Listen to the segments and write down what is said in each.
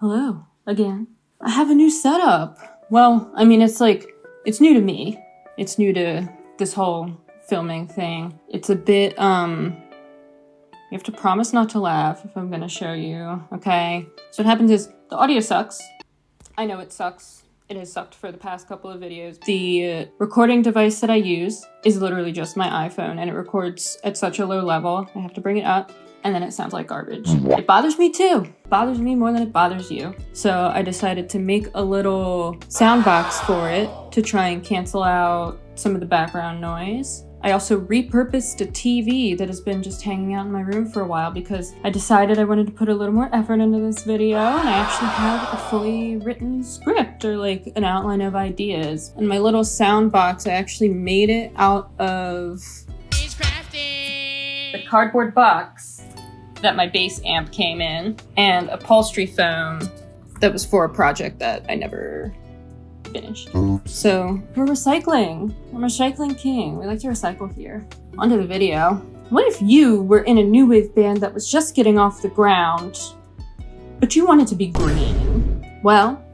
Hello, again. I have a new setup. Well, I mean, it's new to me. It's new to this whole filming thing. It's a bit, you have to promise not to laugh if I'm gonna show you, okay? So what happens is, the audio sucks. I know it sucks. It has sucked for the past couple of videos. The recording device that I use is literally just my iPhone, and it records at such a low level. I have to bring it up, and then it sounds like garbage. It bothers me too. It bothers me more than it bothers you. So I decided to make a little sound box for it to try and cancel out some of the background noise. I also repurposed a TV that has been just hanging out in my room for a while because I decided I wanted to put a little more effort into this video, and I actually have a fully written script or like an outline of ideas. And my little sound box, I actually made it out of the cardboard box that my bass amp came in and upholstery foam that was for a project that I never finished. So we're recycling. I'm a recycling king. We like to recycle here. Onto the video. What if you were in a new wave band that was just getting off the ground, but you wanted to be green? Well,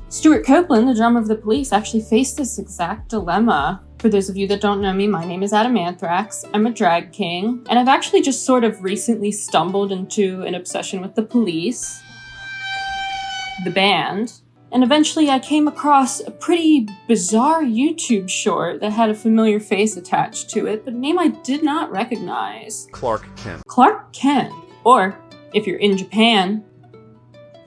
Stewart Copeland, the drummer of The Police, actually faced this exact dilemma. For those of you that don't know me, my name is Adam Anthrax. I'm a drag king, and I've actually just sort of recently stumbled into an obsession with The Police, the band. And eventually I came across a pretty bizarre YouTube short that had a familiar face attached to it, but a name I did not recognize. Klark Kent. Klark Kent. Or, if you're in Japan,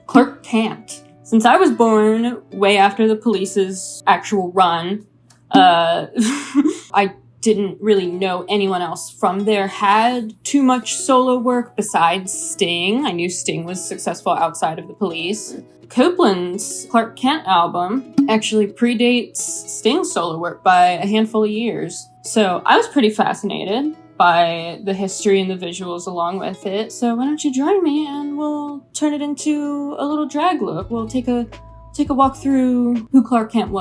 Klark Kent. Since I was born way after The Police's actual run, I didn't really know anyone else from there had too much solo work besides Sting. I knew Sting was successful outside of The Police. Copeland's Klark Kent album actually predates Sting's solo work by a handful of years. So I was pretty fascinated by the history and the visuals along with it. So why don't you join me and we'll turn it into a little drag look. We'll take a walk through who Klark Kent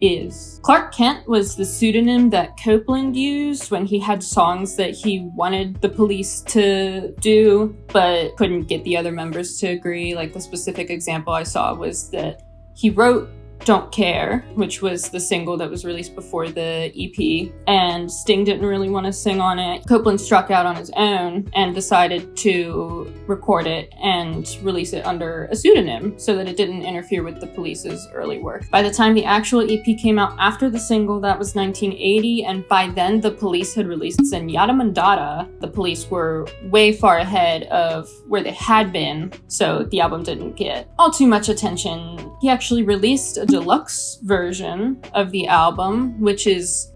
is. Klark Kent was the pseudonym that Copeland used when he had songs that he wanted The Police to do, but couldn't get the other members to agree. Like the specific example I saw was that he wrote Don't Care, which was the single that was released before the EP, and Sting didn't really want to sing on it. Copeland struck out on his own and decided to record it and release it under a pseudonym so that it didn't interfere with The Police's early work. By the time the actual EP came out after the single, that was 1980, and by then The Police had released Zenyatta Mandata. The Police were way far ahead of where they had been, so the album didn't get all too much attention. He actually released a deluxe version of the album,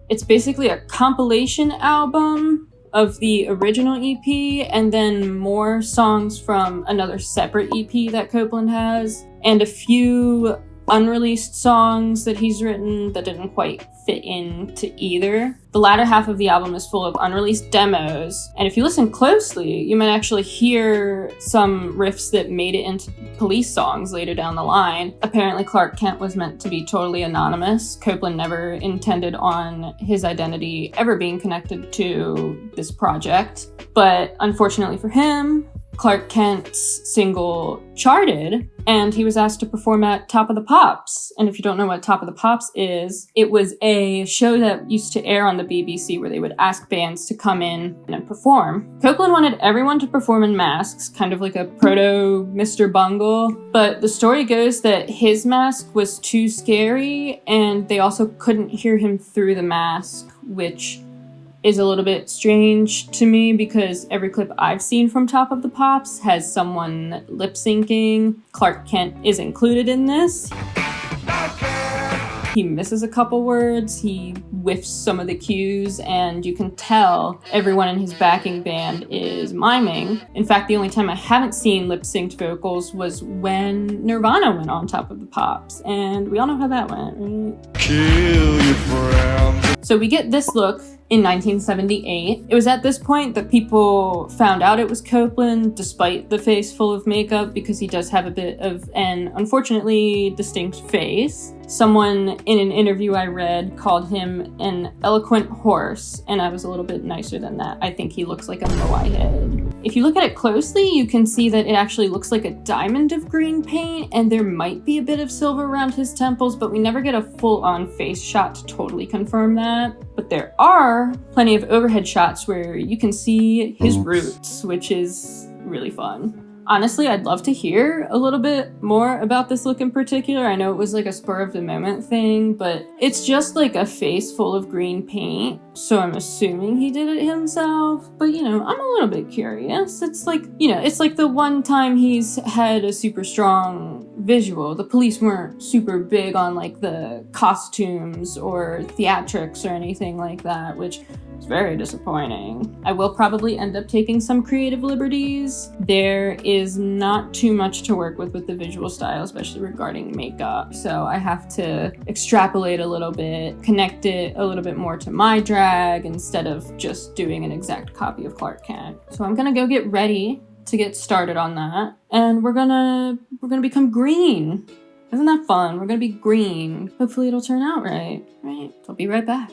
it's basically a compilation album of the original EP and then more songs from another separate EP that Copeland has, and a few unreleased songs that he's written that didn't quite fit into either. The latter half of the album is full of unreleased demos, and if you listen closely, you might actually hear some riffs that made it into Police songs later down the line. Apparently Klark Kent was meant to be totally anonymous. Copeland never intended on his identity ever being connected to this project, but unfortunately for him, Klark Kent's single charted, and he was asked to perform at Top of the Pops. And if you don't know what Top of the Pops is, it was a show that used to air on the BBC where they would ask bands to come in and perform. Copeland wanted everyone to perform in masks, kind of like a proto Mr. Bungle, but the story goes that his mask was too scary, and they also couldn't hear him through the mask, which is a little bit strange to me because every clip I've seen from Top of the Pops has someone lip syncing. Klark Kent is included in this. He misses a couple words, he whiffs some of the cues, and you can tell everyone in his backing band is miming. In fact, the only time I haven't seen lip-synced vocals was when Nirvana went on Top of the Pops, and we all know how that went, right? Kill your friend. So we get this look in 1978. It was at this point that people found out it was Copeland, despite the face full of makeup, because he does have a bit of an, unfortunately, distinct face. Someone in an interview I read called him an eloquent horse, and I was a little bit nicer than that. I think he looks like a moai head. If you look at it closely, you can see that it actually looks like a diamond of green paint, and there might be a bit of silver around his temples, but we never get a full-on face shot to totally confirm that. But there are plenty of overhead shots where you can see his roots, which is really fun. Honestly, I'd love to hear a little bit more about this look in particular. I know it was like a spur of the moment thing, but it's just like a face full of green paint. So I'm assuming he did it himself. But you know, I'm a little bit curious. It's like, you know, it's like the one time he's had a super strong visual. The police weren't super big on like the costumes or theatrics or anything like that, which is very disappointing. I will probably end up taking some creative liberties. There is not too much to work with the visual style, especially regarding makeup. So I have to extrapolate a little bit, connect it a little bit more to my drag instead of just doing an exact copy of Klark Kent. So I'm gonna go get ready to get started on that. And we're gonna become green. Isn't that fun? We're gonna be green. Hopefully it'll turn out right. Right? I'll be right back.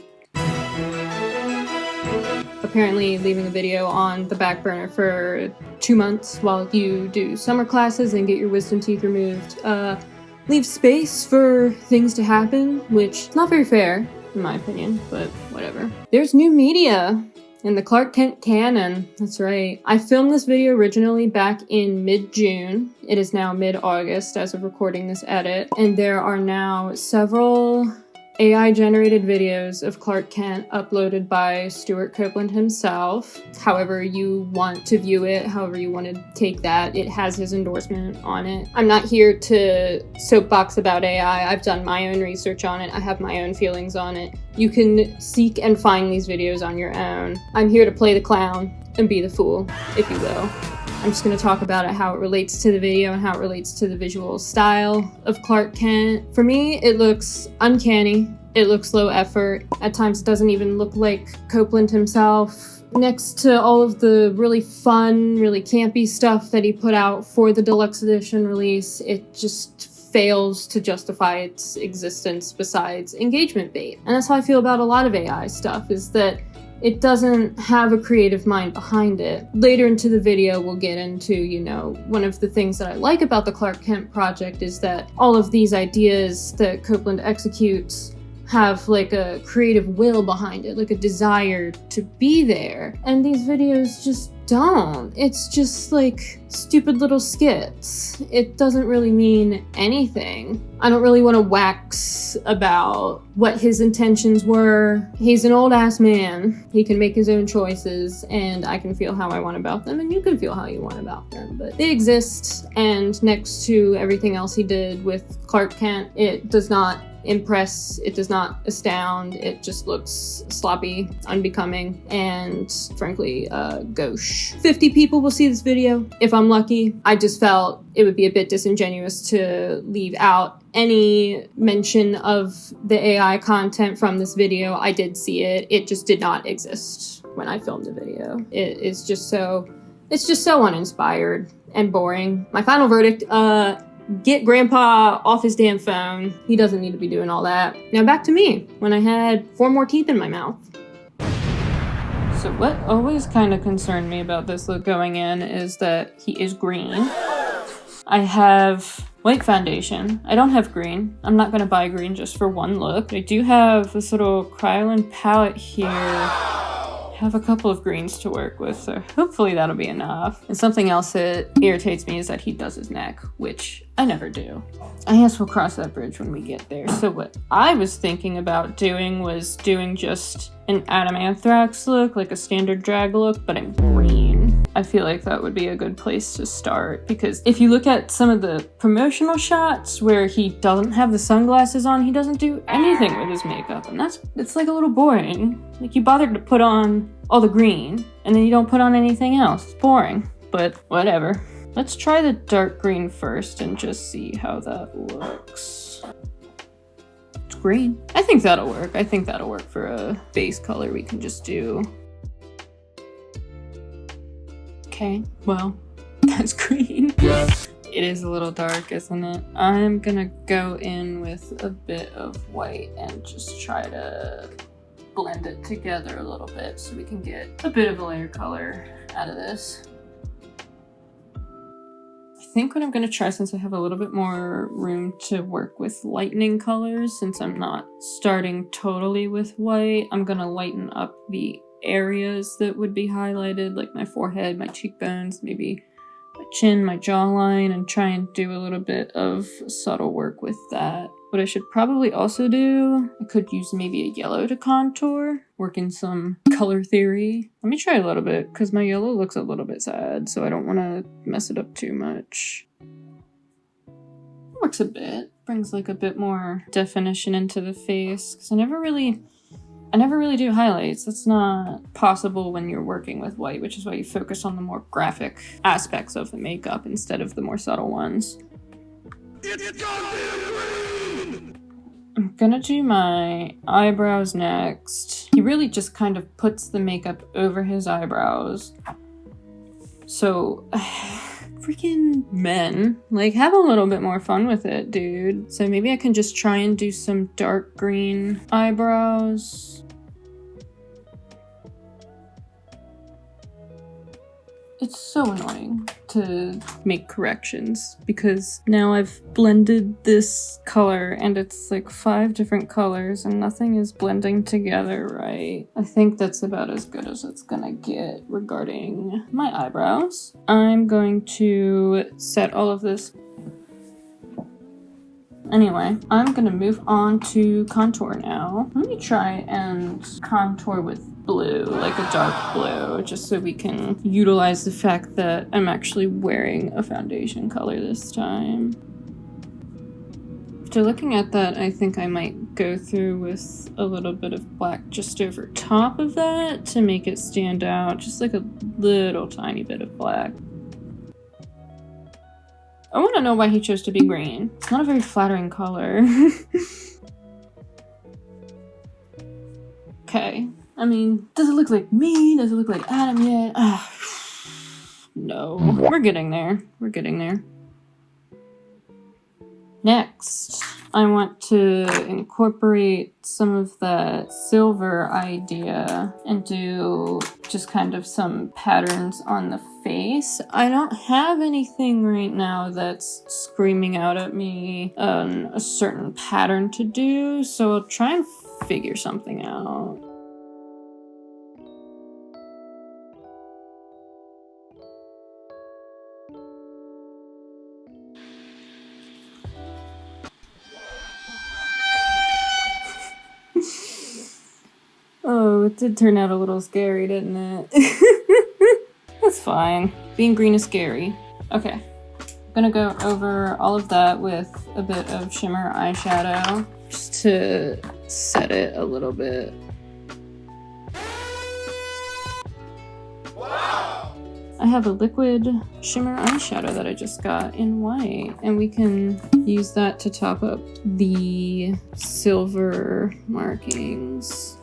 Apparently leaving a video on the back burner for 2 months while you do summer classes and get your wisdom teeth removed leaves space for things to happen, which is not very fair in my opinion, but whatever. There's new media in the Klark Kent canon. That's right. I filmed this video originally back in mid-June. It is now mid-August as of recording this edit, and there are now several AI-generated videos of Klark Kent uploaded by Stewart Copeland himself. However you want to view it, however you want to take that, it has his endorsement on it. I'm not here to soapbox about AI. I've done my own research on it. I have my own feelings on it. You can seek and find these videos on your own. I'm here to play the clown and be the fool, if you will. I'm just going to talk about it, how it relates to the video and how it relates to the visual style of Klark Kent. For me, it looks uncanny. It looks low effort. At times it doesn't even look like Copeland himself. Next to all of the really fun, really campy stuff that he put out for the deluxe edition release, it just fails to justify its existence besides engagement bait. And that's how I feel about a lot of AI stuff, is that it doesn't have a creative mind behind it. Later into the video, we'll get into, you know, one of the things that I like about the Klark Kent project is that all of these ideas that Copeland executes have like a creative will behind it, like a desire to be there. And these videos just don't. It's just like stupid little skits. It doesn't really mean anything. I don't really want to wax about what his intentions were. He's an old ass man. He can make his own choices, and I can feel how I want about them, and you can feel how you want about them. But they exist, and next to everything else he did with Klark Kent, it does not impress, it does not astound, it just looks sloppy, unbecoming, and frankly, gauche. 50 people will see this video if I'm lucky. I just felt it would be a bit disingenuous to leave out any mention of the AI content from this video. I did see it. It just did not exist when I filmed the video. It's just so uninspired and boring. My final verdict, get grandpa off his damn phone. He doesn't need to be doing all that. Now back to me, when I had 4 more teeth in my mouth. So what always kind of concerned me about this look going in is that he is green. I have white foundation. I don't have green. I'm not gonna buy green just for one look. I do have this little Kryolan palette here. I have a couple of greens to work with, so hopefully that'll be enough. And something else that irritates me is that he does his neck, which I never do. I guess we'll cross that bridge when we get there. So what I was thinking about doing was doing just an Adam Anthrax look, like a standard drag look, but in green. I feel like that would be a good place to start, because if you look at some of the promotional shots where he doesn't have the sunglasses on, he doesn't do anything with his makeup, and it's like a little boring. Like, you bothered to put on all the green, and then you don't put on anything else. It's boring, but whatever. Let's try the dark green first and just see how that looks. It's green. I think that'll work. I think that'll work for a base color we can just do. Okay, well, that's green. It is a little dark, isn't it? I'm gonna go in with a bit of white and just try to blend it together a little bit so we can get a bit of a layer color out of this. I think what I'm gonna try, since I have a little bit more room to work with lightening colors, since I'm not starting totally with white, I'm gonna lighten up the areas that would be highlighted, like my forehead, my cheekbones, maybe my chin, my jawline, and try and do a little bit of subtle work with that. What I should probably also do, I could use maybe a yellow to contour, work in some color theory. Let me try a little bit, because my yellow looks a little bit sad, so I don't want to mess it up too much. Works a bit, brings like a bit more definition into the face, because I never really do highlights. That's not possible when you're working with white, which is why you focus on the more graphic aspects of the makeup instead of the more subtle ones. I'm gonna do my eyebrows next. He really just kind of puts the makeup over his eyebrows. So, freaking men, like, have a little bit more fun with it, dude. So maybe I can just try and do some dark green eyebrows. It's so annoying to make corrections because now I've blended this color and it's like 5 different colors and nothing is blending together right. I think that's about as good as it's gonna get regarding my eyebrows. I'm going to set all of this. Anyway, I'm gonna move on to contour now. Let me try and contour with blue, like a dark blue, just so we can utilize the fact that I'm actually wearing a foundation color this time. After looking at that, I think I might go through with a little bit of black just over top of that to make it stand out, just like a little tiny bit of black. I want to know why he chose to be green. It's not a very flattering color. Okay. I mean, does it look like me? Does it look like Adam yet? No. We're getting there. We're getting there. Next, I want to incorporate some of that silver idea and do just kind of some patterns on the face. I don't have anything right now that's screaming out at me a certain pattern to do, so I'll try and figure something out. Oh, it did turn out a little scary, didn't it? That's fine. Being green is scary. Okay. I'm gonna go over all of that with a bit of shimmer eyeshadow just to set it a little bit. Wow! I have a liquid shimmer eyeshadow that I just got in white, and we can use that to top up the silver markings.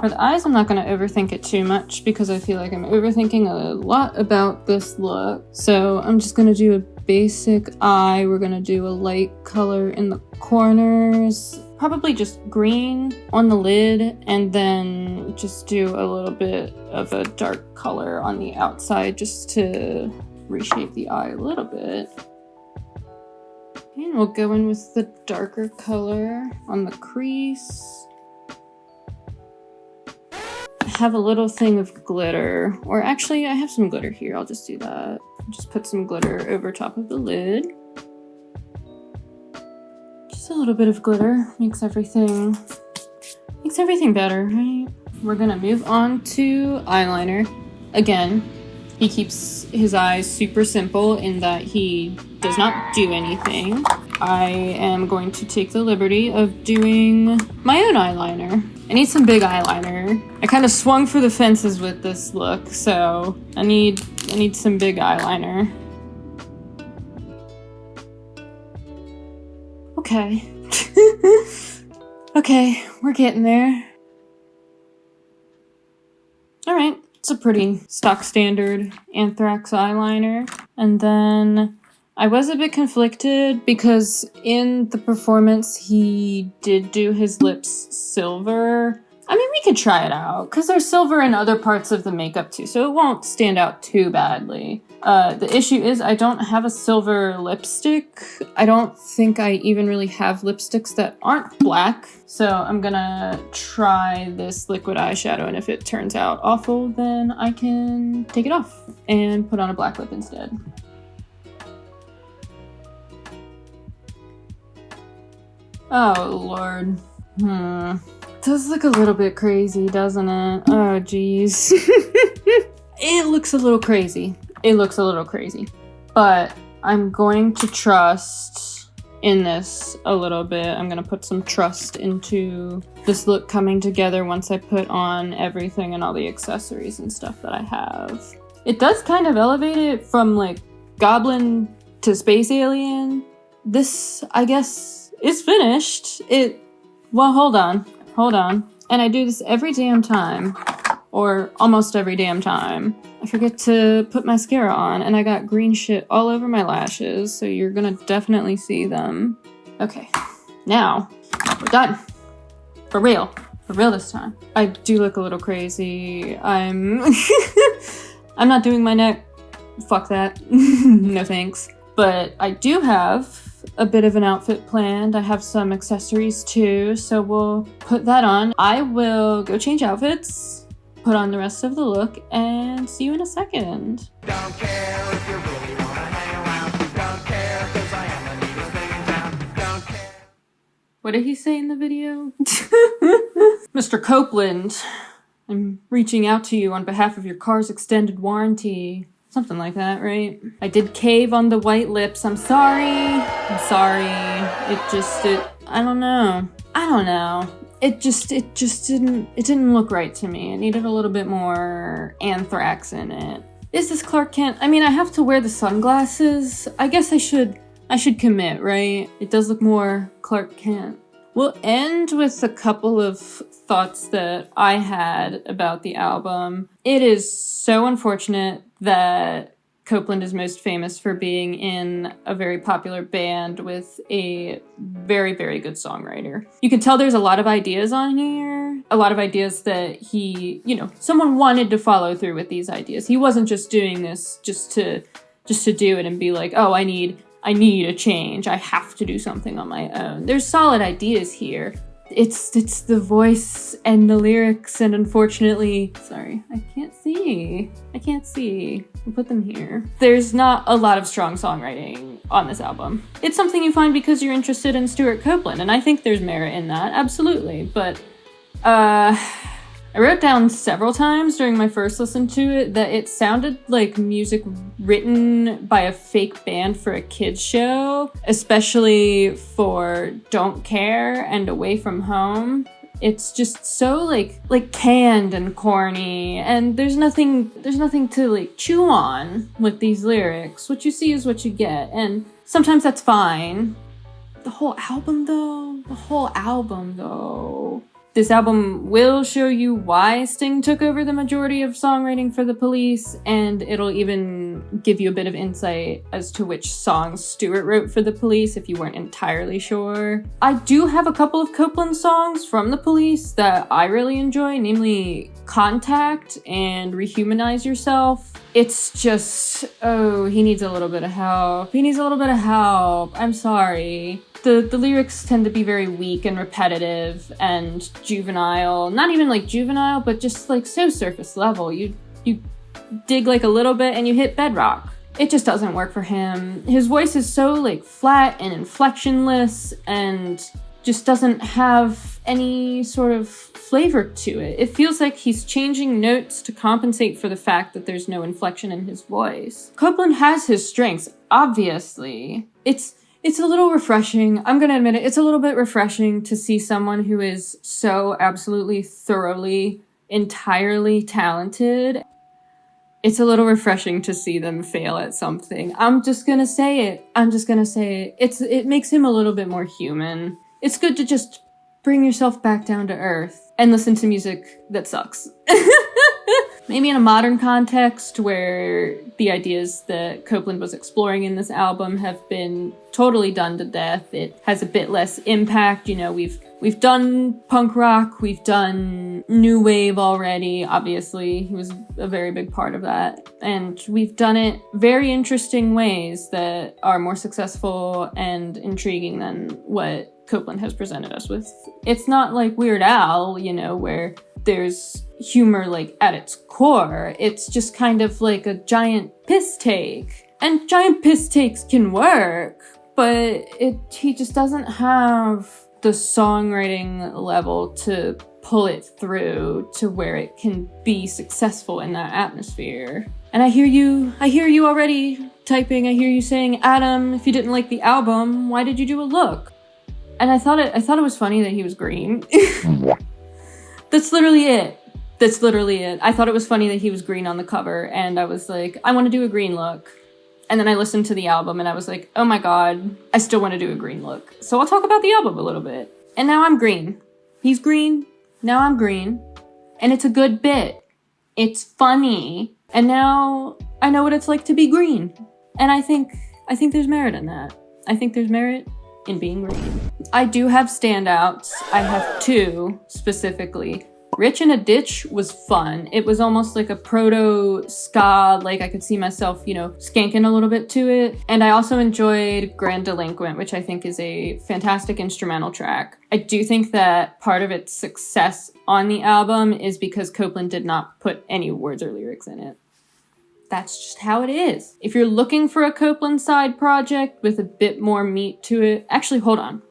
For the eyes, I'm not going to overthink it too much because I feel like I'm overthinking a lot about this look. So I'm just going to do a basic eye. We're going to do a light color in the corners, probably just green on the lid, and then just do a little bit of a dark color on the outside just to reshape the eye a little bit. And we'll go in with the darker color on the crease. Have a little thing of glitter, or actually I have some glitter here. I'll just do that. Just put some glitter over top of the lid. Just a little bit of glitter makes everything better, right? We're gonna move on to eyeliner. Again, he keeps his eyes super simple in that he does not do anything. I am going to take the liberty of doing my own eyeliner. I need some big eyeliner. I kind of swung for the fences with this look, so I need some big eyeliner. Okay. Okay, we're getting there. Alright, It's a pretty stock standard Anthrax eyeliner. And then I was a bit conflicted because in the performance he did do his lips silver. I mean, we could try it out because there's silver in other parts of the makeup too, so it won't stand out too badly. The issue is I don't have a silver lipstick. I don't think I even really have lipsticks that aren't black. So I'm gonna try this liquid eyeshadow, and if it turns out awful, then I can take it off and put on a black lip instead. Oh, Lord. It does look a little bit crazy, doesn't it? Oh, geez. It looks a little crazy. But I'm going to trust in this a little bit. I'm going to put some trust into this look coming together once I put on everything and all the accessories and stuff that I have. It does kind of elevate it from, like, goblin to space alien. This, I guess, is finished. Well, hold on. And I do this every damn time, or almost every damn time. I forget to put mascara on, and I got green shit all over my lashes, so you're gonna definitely see them. Okay, now, we're done. For real this time. I do look a little crazy. I'm not doing my neck. Fuck that. No thanks. But I do have a bit of an outfit planned. I have some accessories too, so we'll put that on. I will go change outfits, put on the rest of the look, and see you in a second. Don't care if you really wanna hang around. Don't care, 'cause I am the neatest thing in town. Don't care. What did he say in the video? Mr. Copeland, I'm reaching out to you on behalf of your car's extended warranty. Something like that, right? I did cave on the white lips. I'm sorry. I don't know. It didn't look right to me. It needed a little bit more anthrax in it. Is this Klark Kent? I mean, I have to wear the sunglasses. I guess I should commit, right? It does look more Klark Kent. We'll end with a couple of thoughts that I had about the album. It is so unfortunate that Copeland is most famous for being in a very popular band with a very, very good songwriter. You can tell there's a lot of ideas on here, a lot of ideas that he, someone wanted to follow through with these ideas. He wasn't just doing this just to do it and be like, oh, I need a change. I have to do something on my own. There's solid ideas here. It's the voice and the lyrics, and unfortunately, sorry, I can't see. I'll put them here. There's not a lot of strong songwriting on this album. It's something you find because you're interested in Stewart Copeland, and I think there's merit in that, absolutely. But I wrote down several times during my first listen to it that it sounded like music written by a fake band for a kids show, especially for Don't Care and Away From Home. It's just so like canned and corny, and there's nothing to like chew on with these lyrics. What you see is what you get, and sometimes that's fine. The whole album though. This album will show you why Sting took over the majority of songwriting for the Police, and it'll even give you a bit of insight as to which songs Stewart wrote for the Police if you weren't entirely sure. I do have a couple of Copeland songs from the Police that I really enjoy, namely Contact and Rehumanize Yourself. It's just, he needs a little bit of help. I'm sorry. The lyrics tend to be very weak and repetitive and juvenile. Not even like juvenile, but just like so surface level. You dig like a little bit and you hit bedrock. It just doesn't work for him. His voice is so like flat and inflectionless and just doesn't have any sort of flavor to it. It feels like he's changing notes to compensate for the fact that there's no inflection in his voice. Copeland has his strengths, obviously. It's a little refreshing. I'm going to admit it. It's a little bit refreshing to see someone who is so absolutely, thoroughly, entirely talented. It's a little refreshing to see them fail at something. I'm just going to say it. It makes him a little bit more human. It's good to just bring yourself back down to earth and listen to music that sucks. Maybe in a modern context where the ideas that Copeland was exploring in this album have been totally done to death. It has a bit less impact. You know, we've done punk rock, we've done new wave already, obviously. He was a very big part of that. And we've done it very interesting ways that are more successful and intriguing than what Copeland has presented us with. It's not like Weird Al, you know, where there's humor like at its core. It's just kind of like a giant piss take. And giant piss takes can work, but he just doesn't have the songwriting level to pull it through to where it can be successful in that atmosphere. And I hear you already typing. I hear you saying, Adam, if you didn't like the album, why did you do a look? And I thought it was funny that he was green. That's literally it. I thought it was funny that he was green on the cover, and I was like, I want to do a green look. And then I listened to the album, and I was like, oh my god, I still want to do a green look. So I'll talk about the album a little bit. And now I'm green. He's green. Now I'm green. And it's a good bit. It's funny. And now I know what it's like to be green. And I think there's merit in that. I think there's merit in being green. I do have standouts. I have two specifically. Rich in a Ditch was fun. It was almost like a proto-ska, like I could see myself, you know, skanking a little bit to it. And I also enjoyed Grand Delinquent, which I think is a fantastic instrumental track. I do think that part of its success on the album is because Copeland did not put any words or lyrics in it. That's just how it is. If you're looking for a Copeland side project with a bit more meat to it, actually, hold on.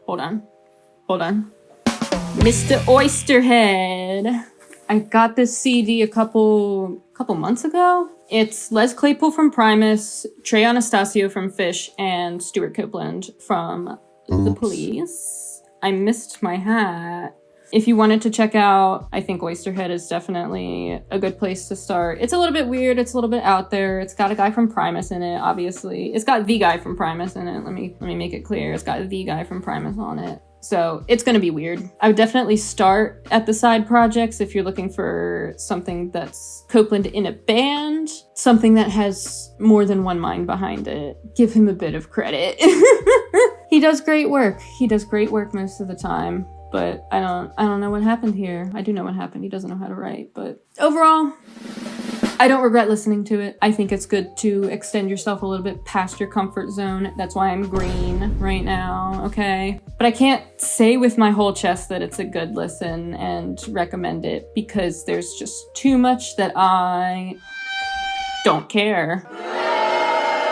Mr. Oysterhead. I got this CD a couple months ago. It's Les Claypool from Primus, Trey Anastasio from Fish, and Stewart Copeland from The Police. I missed my hat. If you wanted to check out, I think Oysterhead is definitely a good place to start. It's a little bit weird. It's a little bit out there. It's got a guy from Primus in it, obviously. It's got the guy from Primus in it. Let me make it clear. It's got the guy from Primus on it. So it's going to be weird. I would definitely start at the side projects if you're looking for something that's Copeland in a band, something that has more than one mind behind it. Give him a bit of credit. He does great work. He does great work most of the time. But I don't know what happened here. I do know what happened. He doesn't know how to write. But overall, I don't regret listening to it. I think it's good to extend yourself a little bit past your comfort zone. That's why I'm green right now, okay? But I can't say with my whole chest that it's a good listen and recommend it because there's just too much that I don't care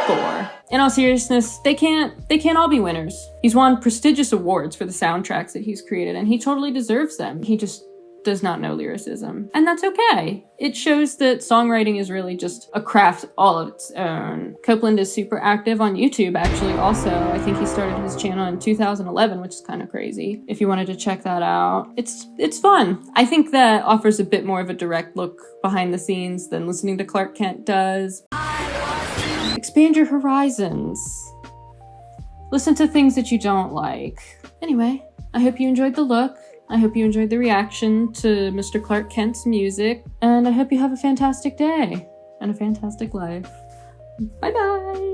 for. In all seriousness, they can't all be winners. He's won prestigious awards for the soundtracks that he's created, and he totally deserves them. He just does not know lyricism. And that's okay. It shows that songwriting is really just a craft all of its own. Copeland is super active on YouTube, actually, also. I think he started his channel in 2011, which is kind of crazy. If you wanted to check that out, it's fun. I think that offers a bit more of a direct look behind the scenes than listening to Klark Kent does. Expand your horizons. Listen to things that you don't like. Anyway, I hope you enjoyed the look. I hope you enjoyed the reaction to Mr. Klark Kent's music. And I hope you have a fantastic day and a fantastic life. Bye-bye.